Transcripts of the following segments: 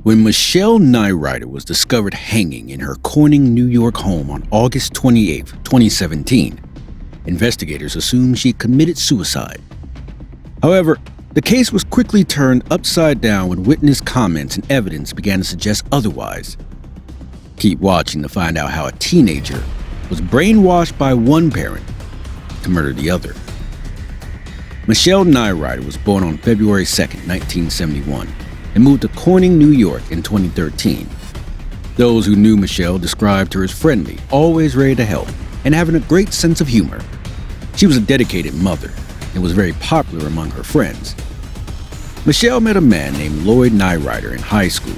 When Michele Neurauter was discovered hanging in her Corning, New York home on August 28, 2017, investigators assumed she committed suicide. However, the case was quickly turned upside down when witness comments and evidence began to suggest otherwise. Keep watching to find out how a teenager was brainwashed by one parent to murder the other. Michele Neurauter was born on February 2, 1971, and moved to Corning, New York in 2013. Those who knew Michele described her as friendly, always ready to help, and having a great sense of humor. She was a dedicated mother and was very popular among her friends. Michele met a man named Lloyd Neurauter in high school.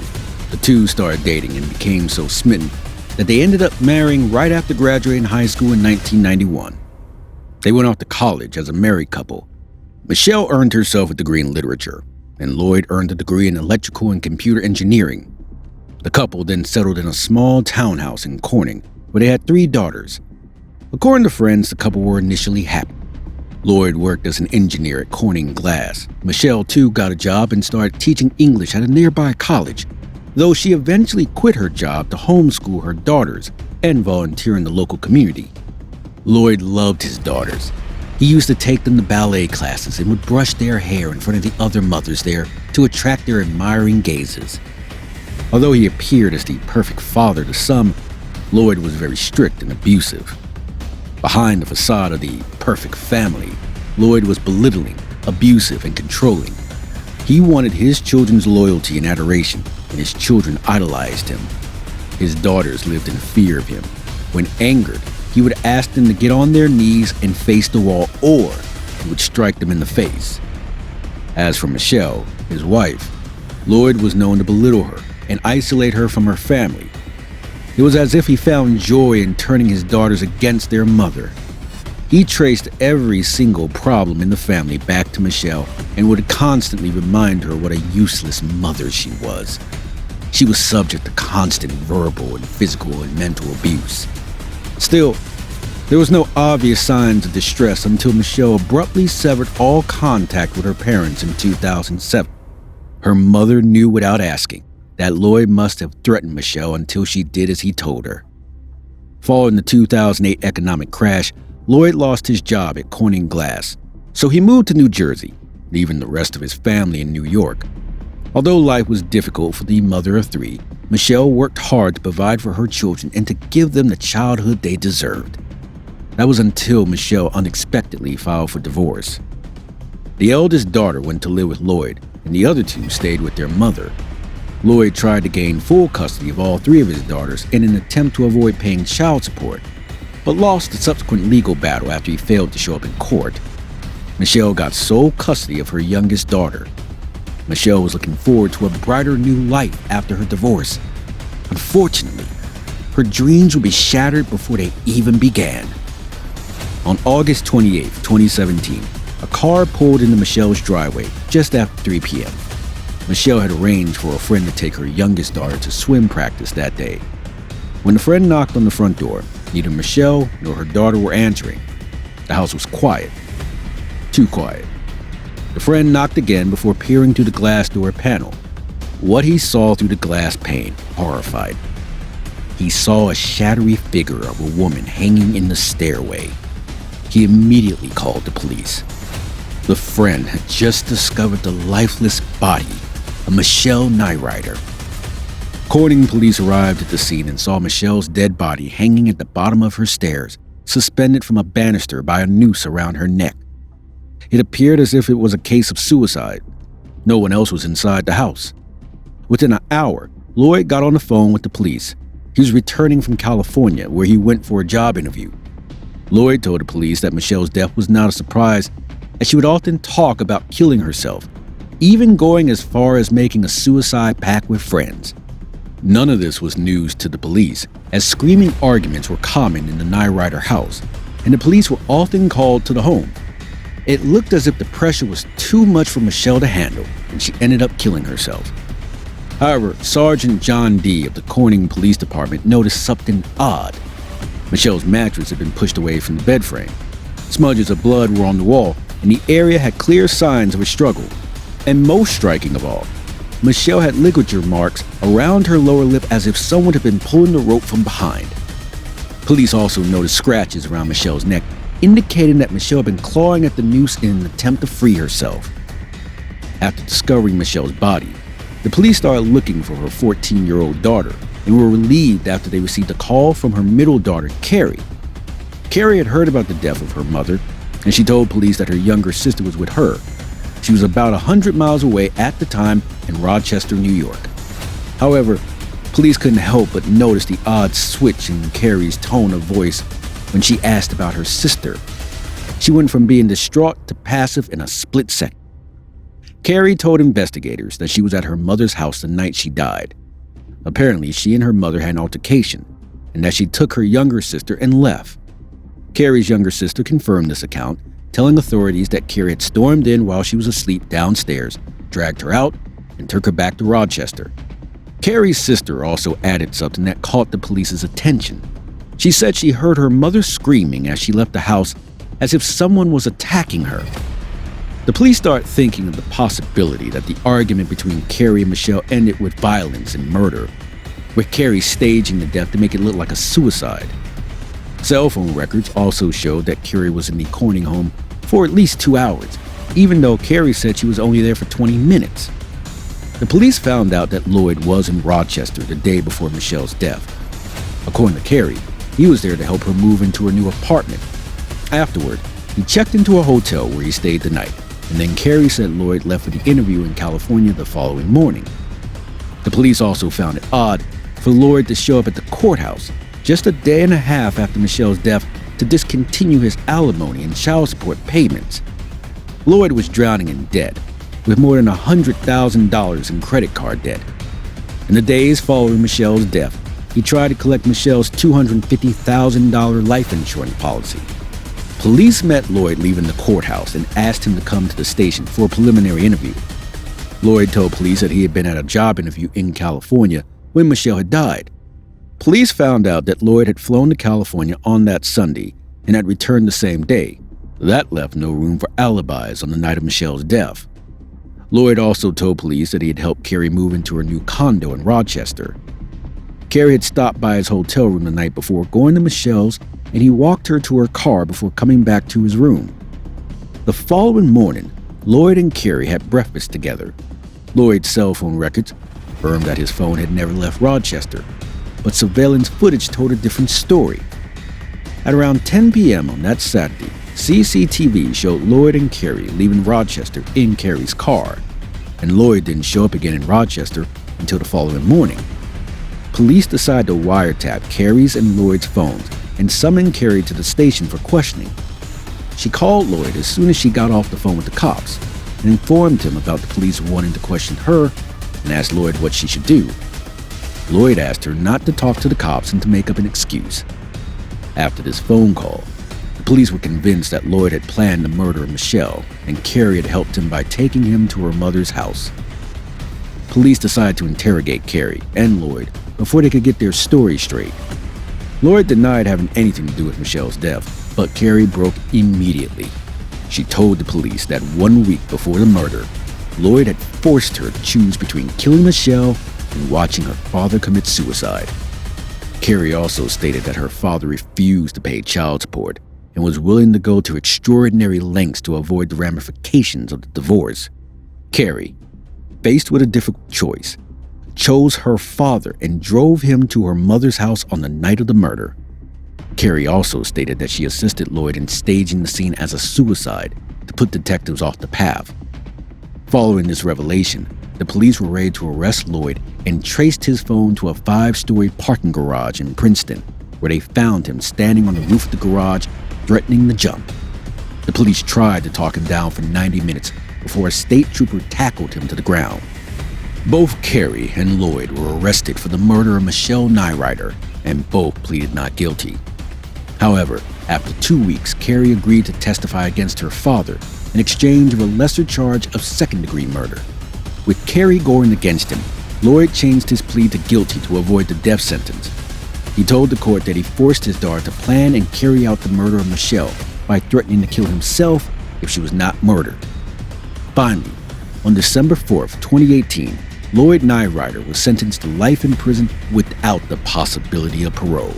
The two started dating and became so smitten that they ended up marrying right after graduating high school in 1991. They went off to college as a married couple. Michele earned herself a degree in literature, and Lloyd earned a degree in electrical and computer engineering. The couple then settled in a small townhouse in Corning, where they had 3 daughters. According to friends, the couple were initially happy. Lloyd worked as an engineer at Corning Glass. Michele, too, got a job and started teaching English at a nearby college, though she eventually quit her job to homeschool her daughters and volunteer in the local community. Lloyd loved his daughters. He used to take them to ballet classes and would brush their hair in front of the other mothers there to attract their admiring gazes. Although he appeared as the perfect father to some, Lloyd was very strict and abusive. Behind the facade of the perfect family, Lloyd was belittling, abusive, and controlling. He wanted his children's loyalty and adoration, and his children idolized him. His daughters lived in fear of him. When angered, he would ask them to get on their knees and face the wall, or he would strike them in the face. As for Michele, his wife, Lloyd was known to belittle her and isolate her from her family. It was as if he found joy in turning his daughters against their mother. He traced every single problem in the family back to Michele and would constantly remind her what a useless mother she was. She was subject to constant verbal and physical and mental abuse. Still, there was no obvious signs of distress until Michele abruptly severed all contact with her parents in 2007. Her mother knew without asking that Lloyd must have threatened Michele until she did as he told her. Following the 2008 economic crash, Lloyd lost his job at Corning Glass, so he moved to New Jersey, leaving the rest of his family in New York. Although life was difficult for the mother of 3, Michele worked hard to provide for her children and to give them the childhood they deserved. That was until Michele unexpectedly filed for divorce. The eldest daughter went to live with Lloyd, and the other 2 stayed with their mother. Lloyd tried to gain full custody of all 3 of his daughters in an attempt to avoid paying child support, but lost the subsequent legal battle after he failed to show up in court. Michele got sole custody of her youngest daughter. Michele was looking forward to a brighter new life after her divorce. Unfortunately, her dreams would be shattered before they even began. On August 28, 2017, a car pulled into Michele's driveway just after 3 p.m. Michele had arranged for a friend to take her youngest daughter to swim practice that day. When the friend knocked on the front door, neither Michele nor her daughter were answering. The house was quiet. Too quiet. The friend knocked again before peering through the glass door panel. What he saw through the glass pane horrified. He saw a shadowy figure of a woman hanging in the stairway. He immediately called the police. The friend had just discovered the lifeless body of Michele Neurauter. Corning police arrived at the scene and saw Michele's dead body hanging at the bottom of her stairs, suspended from a banister by a noose around her neck. It appeared as if it was a case of suicide. No one else was inside the house. Within an hour, Lloyd got on the phone with the police. He was returning from California, where he went for a job interview. Lloyd told the police that Michele's death was not a surprise, as she would often talk about killing herself, even going as far as making a suicide pact with friends. None of this was news to the police, as screaming arguments were common in the Neurauter house, and the police were often called to the home. It looked as if the pressure was too much for Michele to handle, and she ended up killing herself. However, Sergeant John D. of the Corning Police Department noticed something odd. Michele's mattress had been pushed away from the bed frame. Smudges of blood were on the wall, and the area had clear signs of a struggle. And most striking of all, Michele had ligature marks around her lower lip as if someone had been pulling the rope from behind. Police also noticed scratches around Michelle's neck, indicating that Michele had been clawing at the noose in an attempt to free herself. After discovering Michelle's body, the police started looking for her 14-year-old daughter and were relieved after they received a call from her middle daughter, Karrie. Karrie had heard about the death of her mother, and she told police that her younger sister was with her. She was about 100 miles away at the time in Rochester, New York. However, police couldn't help but notice the odd switch in Karrie's tone of voice when she asked about her sister. She went from being distraught to passive in a split second. Karrie told investigators that she was at her mother's house the night she died. Apparently, she and her mother had an altercation, and that she took her younger sister and left. Karrie's younger sister confirmed this account, telling authorities that Karrie had stormed in while she was asleep downstairs, dragged her out, and took her back to Rochester. Karrie's sister also added something that caught the police's attention. She said she heard her mother screaming as she left the house as if someone was attacking her. The police started thinking of the possibility that the argument between Karrie and Michele ended with violence and murder, with Karrie staging the death to make it look like a suicide. Cell phone records also showed that Karrie was in the Corning home for at least 2 hours, even though Karrie said she was only there for 20 minutes. The police found out that Lloyd was in Rochester the day before Michelle's death. According to Karrie, he was there to help her move into her new apartment. Afterward, he checked into a hotel where he stayed the night, and then Karrie said Lloyd left for the interview in California the following morning. The police also found it odd for Lloyd to show up at the courthouse just a day and a half after Michelle's death to discontinue his alimony and child support payments. Lloyd was drowning in debt, with more than $100,000 in credit card debt. In the days following Michelle's death, he tried to collect Michelle's $250,000 life insurance policy. Police met Lloyd leaving the courthouse and asked him to come to the station for a preliminary interview. Lloyd told police that he had been at a job interview in California when Michelle had died. Police found out that Lloyd had flown to California on that Sunday and had returned the same day. That left no room for alibis on the night of Michelle's death. Lloyd also told police that he had helped Karrie move into her new condo in Rochester. Karrie had stopped by his hotel room the night before going to Michelle's, and he walked her to her car before coming back to his room. The following morning, Lloyd and Karrie had breakfast together. Lloyd's cell phone records confirmed that his phone had never left Rochester, but surveillance footage told a different story. At around 10 p.m. on that Saturday, CCTV showed Lloyd and Karrie leaving Rochester in Karrie's car, and Lloyd didn't show up again in Rochester until the following morning. Police decided to wiretap Karrie's and Lloyd's phones and summon Karrie to the station for questioning. She called Lloyd as soon as she got off the phone with the cops and informed him about the police wanting to question her and asked Lloyd what she should do. Lloyd asked her not to talk to the cops and to make up an excuse. After this phone call, the police were convinced that Lloyd had planned the murder of Michelle and Karrie had helped him by taking him to her mother's house. Police decided to interrogate Karrie and Lloyd before they could get their story straight. Lloyd denied having anything to do with Michelle's death, but Karrie broke immediately. She told the police that 1 week before the murder, Lloyd had forced her to choose between killing Michelle and watching her father commit suicide. Karrie also stated that her father refused to pay child support and was willing to go to extraordinary lengths to avoid the ramifications of the divorce. Karrie, faced with a difficult choice, chose her father and drove him to her mother's house on the night of the murder. Karrie also stated that she assisted Lloyd in staging the scene as a suicide to put detectives off the path. Following this revelation, the police were ready to arrest Lloyd and traced his phone to a 5-story parking garage in Princeton, where they found him standing on the roof of the garage, threatening to jump. The police tried to talk him down for 90 minutes before a state trooper tackled him to the ground. Both Karrie and Lloyd were arrested for the murder of Michele Neurauter, and both pleaded not guilty. However, after 2 weeks, Karrie agreed to testify against her father in exchange of a lesser charge of second-degree murder. With Karrie going against him, Lloyd changed his plea to guilty to avoid the death sentence. He told the court that he forced his daughter to plan and carry out the murder of Michelle by threatening to kill himself if she was not murdered. Finally, on December 4th, 2018, Lloyd Neurauter was sentenced to life in prison without the possibility of parole.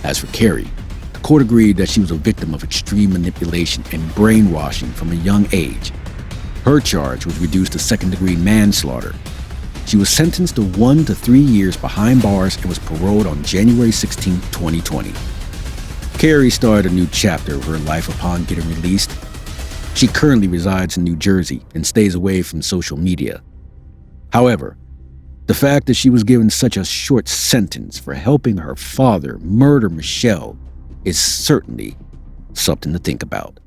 As for Karrie, the court agreed that she was a victim of extreme manipulation and brainwashing from a young age. Her charge was reduced to second-degree manslaughter. She was sentenced to 1 to 3 years behind bars and was paroled on January 16, 2020. Karrie started a new chapter of her life upon getting released. She currently resides in New Jersey and stays away from social media. However, the fact that she was given such a short sentence for helping her father murder Michele is certainly something to think about.